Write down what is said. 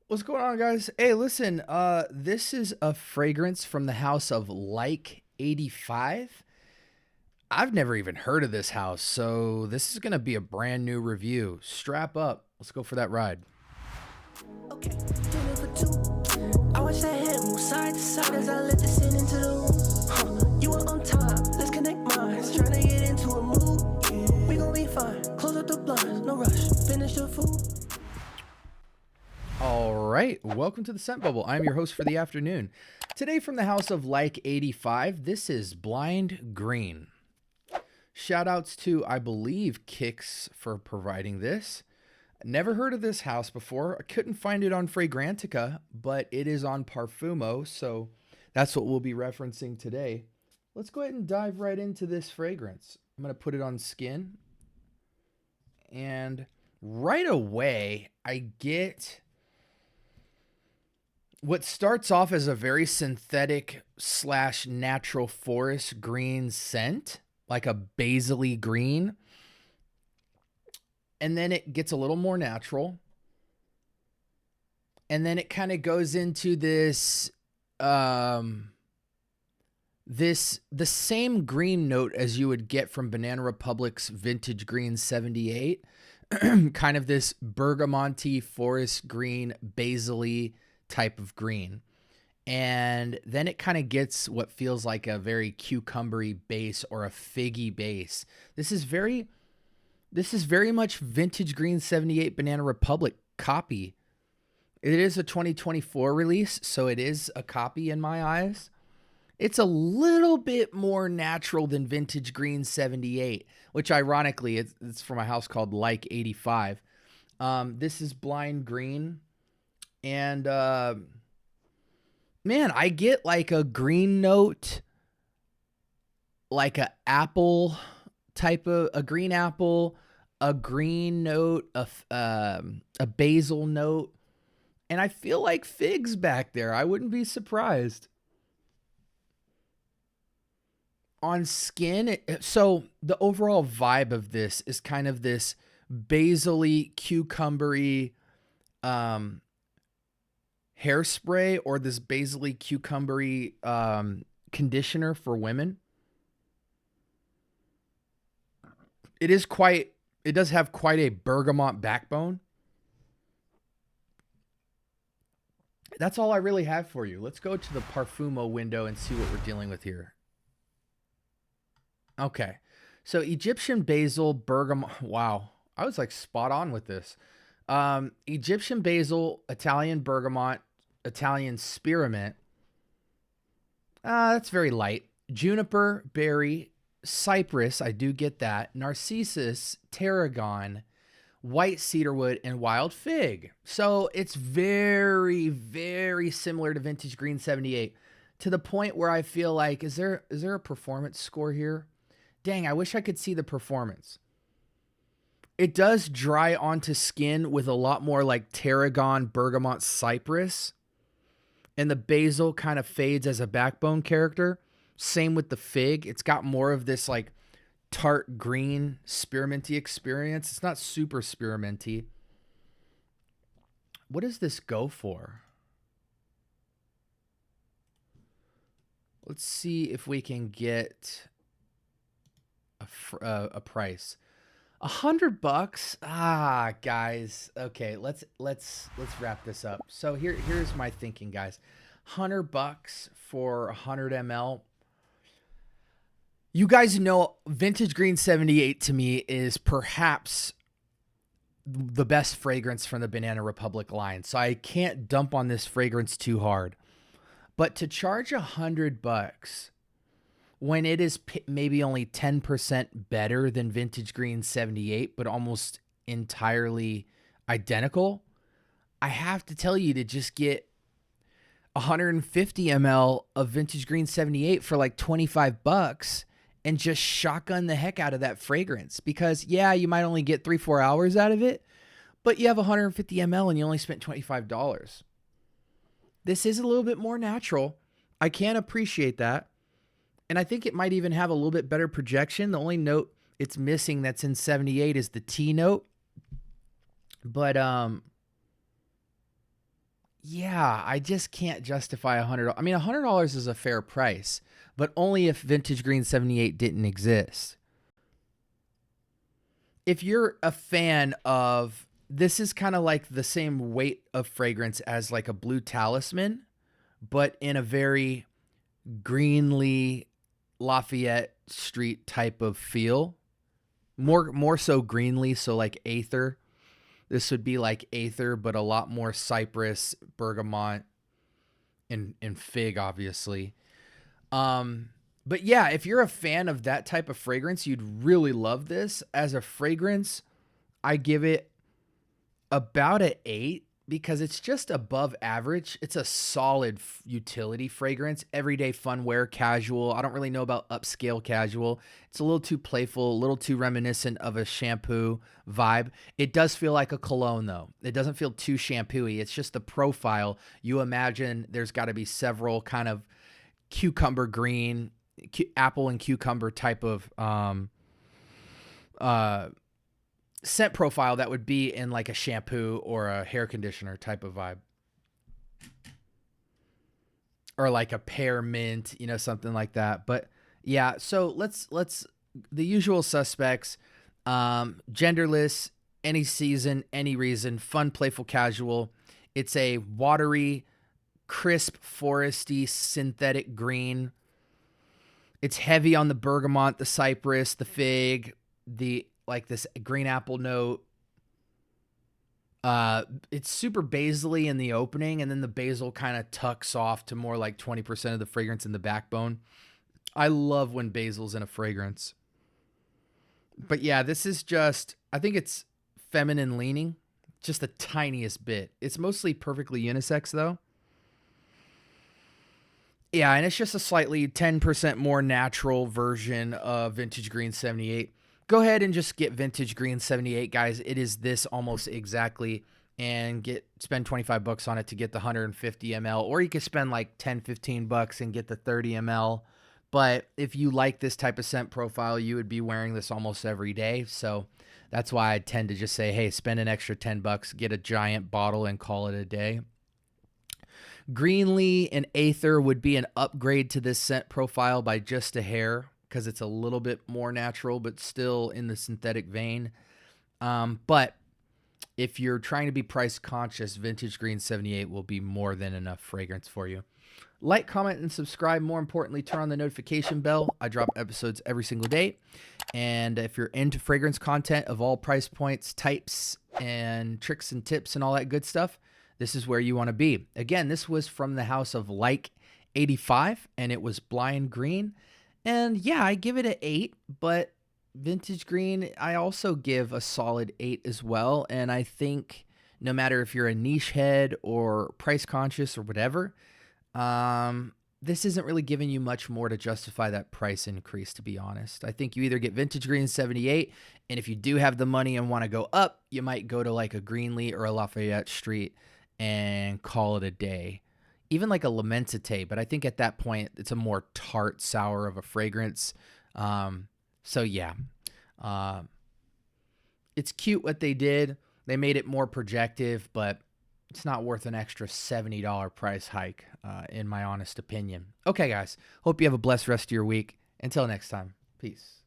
What's going on, guys? Hey, listen, this is a fragrance from the house of Like85. I've never even heard of this house, so this is going to be a brand new review. Strap up. Let's go for that ride. Okay, dinner for two. I watch that head move side to side as I let the sin into the room. You are on time, let's connect minds. Trying to get into a mood. We gon' be fine. Close up the blinds, no rush. Finish the food. All right, welcome to the Scent Bubble. I'm your host for the afternoon. Today from the house of Like85, this is Blind Green. Shout outs to, I believe, Kicks for providing this. Never heard of this house before. I couldn't find it on Fragrantica, but it is on Parfumo, so that's what we'll be referencing today. Let's go ahead and dive right into this fragrance. I'm going to put it on skin. And right away, I get what starts off as a very synthetic / natural forest green scent, like a basil-y green. And then it gets a little more natural. And then it kind of goes into this, the same green note as you would get from Banana Republic's Vintage Green 78. Kind of this bergamonte forest green, basil-y type of green. And then it kind of gets what feels like a very cucumbery base or a figgy base. This is very much Vintage Green 78 Banana Republic copy. It is a 2024 release, so it is a copy in my eyes. It's a little bit more natural than Vintage Green 78, which ironically, it's from a house called Like85. This is Blind Green. And, man, I get like a green note, like a apple type of a green apple, a green note, a basil note, and I feel like figs back there. I wouldn't be surprised. On skin, so the overall vibe of this is kind of this basil-y, cucumbery hairspray, or this basil-y, cucumbery conditioner for women. It does have quite a bergamot backbone. That's all I really have for you. Let's go to the Parfumo window and see what we're dealing with here. Okay. So Egyptian basil, bergamot. Wow. I was like spot on with this. Egyptian basil, Italian bergamot, Italian spearmint. That's very light. Juniper, berry, cypress, I do get that. Narcissus, tarragon, white cedarwood, and wild fig. So it's very, very similar to Vintage Green 78, to the point where I feel like, is there a performance score here? Dang, I wish I could see the performance. It does dry onto skin with a lot more like tarragon, bergamot, cypress. And the basil kind of fades as a backbone character. Same with the fig. It's got more of this like tart green spearminty experience. It's not super spearminty. What does this go for? Let's see if we can get a price. $100. Ah, guys. Okay, let's wrap this up. So here's my thinking, guys. $100 for 100 ml. You guys know Vintage Green 78 to me is perhaps the best fragrance from the Banana Republic line. So I can't dump on this fragrance too hard. But to charge $100 when it is maybe only 10% better than Vintage Green 78, but almost entirely identical, I have to tell you to just get 150 ml of Vintage Green 78 for like $25 and just shotgun the heck out of that fragrance. Because yeah, you might only get 3-4 hours out of it, but you have 150 ml and you only spent $25. This is a little bit more natural. I can appreciate that. And I think it might even have a little bit better projection. The only note it's missing that's in 78 is the T note. But Yeah, I just can't justify $100. I mean, $100 is a fair price, but only if Vintage Green 78 didn't exist. If you're a fan of, this is kind of like the same weight of fragrance as like a Blue Talisman, but in a very greenly Lafayette Street type of feel. More so greenly, so like Aether. This would be like Aether, but a lot more cypress, bergamot, and fig, obviously. But yeah, if you're a fan of that type of fragrance, you'd really love this. As a fragrance, I give it about an 8 because it's just above average. It's a solid utility fragrance, everyday fun wear, casual. I don't really know about upscale casual. It's a little too playful, a little too reminiscent of a shampoo vibe. It does feel like a cologne though. It doesn't feel too shampoo-y. It's just the profile. You imagine there's got to be several kind of cucumber green, apple and cucumber type of scent profile that would be in like a shampoo or a hair conditioner type of vibe, or like a pear mint, something like that. But yeah, so let's the usual suspects, genderless, any season, any reason, fun, playful, casual. It's a watery, crisp, foresty, synthetic green. It's heavy on the bergamot, the cypress, the fig, the like this green apple note. It's super basily in the opening, and then the basil kind of tucks off to more like 20% of the fragrance in the backbone. I love when basil's in a fragrance. But yeah, this is just, I think it's feminine leaning, just the tiniest bit. It's mostly perfectly unisex though. Yeah, and it's just a slightly 10% more natural version of Vintage Green 78. Go ahead and just get Vintage Green 78, guys. It is this almost exactly, and spend 25 bucks on it to get the 150 ml, or you could spend like 10, 15 bucks and get the 30 ml. But if you like this type of scent profile, you would be wearing this almost every day. So that's why I tend to just say, hey, spend an extra 10 bucks, get a giant bottle and call it a day. Greenly and Aether would be an upgrade to this scent profile by just a hair because it's a little bit more natural, but still in the synthetic vein. But if you're trying to be price conscious, Vintage Green 78 will be more than enough fragrance for you. Like, comment, and subscribe. More importantly, turn on the notification bell. I drop episodes every single day. And if you're into fragrance content of all price points, types, and tricks and tips and all that good stuff, this is where you want to be. Again, this was from the house of Like85, and it was Blind Green. And yeah, I give it an 8, but Vintage Green, I also give a solid 8 as well. And I think no matter if you're a niche head or price conscious or whatever, this isn't really giving you much more to justify that price increase, to be honest. I think you either get Vintage Green 78, and if you do have the money and want to go up, you might go to like a Greenlee or a Lafayette Street and call it a day. Even like a Lamensite, but I think at that point it's a more tart, sour of a fragrance. So yeah, it's cute what they did. They made it more projective, but it's not worth an extra $70 price hike, in my honest opinion. Okay, guys. Hope you have a blessed rest of your week. Until next time. Peace.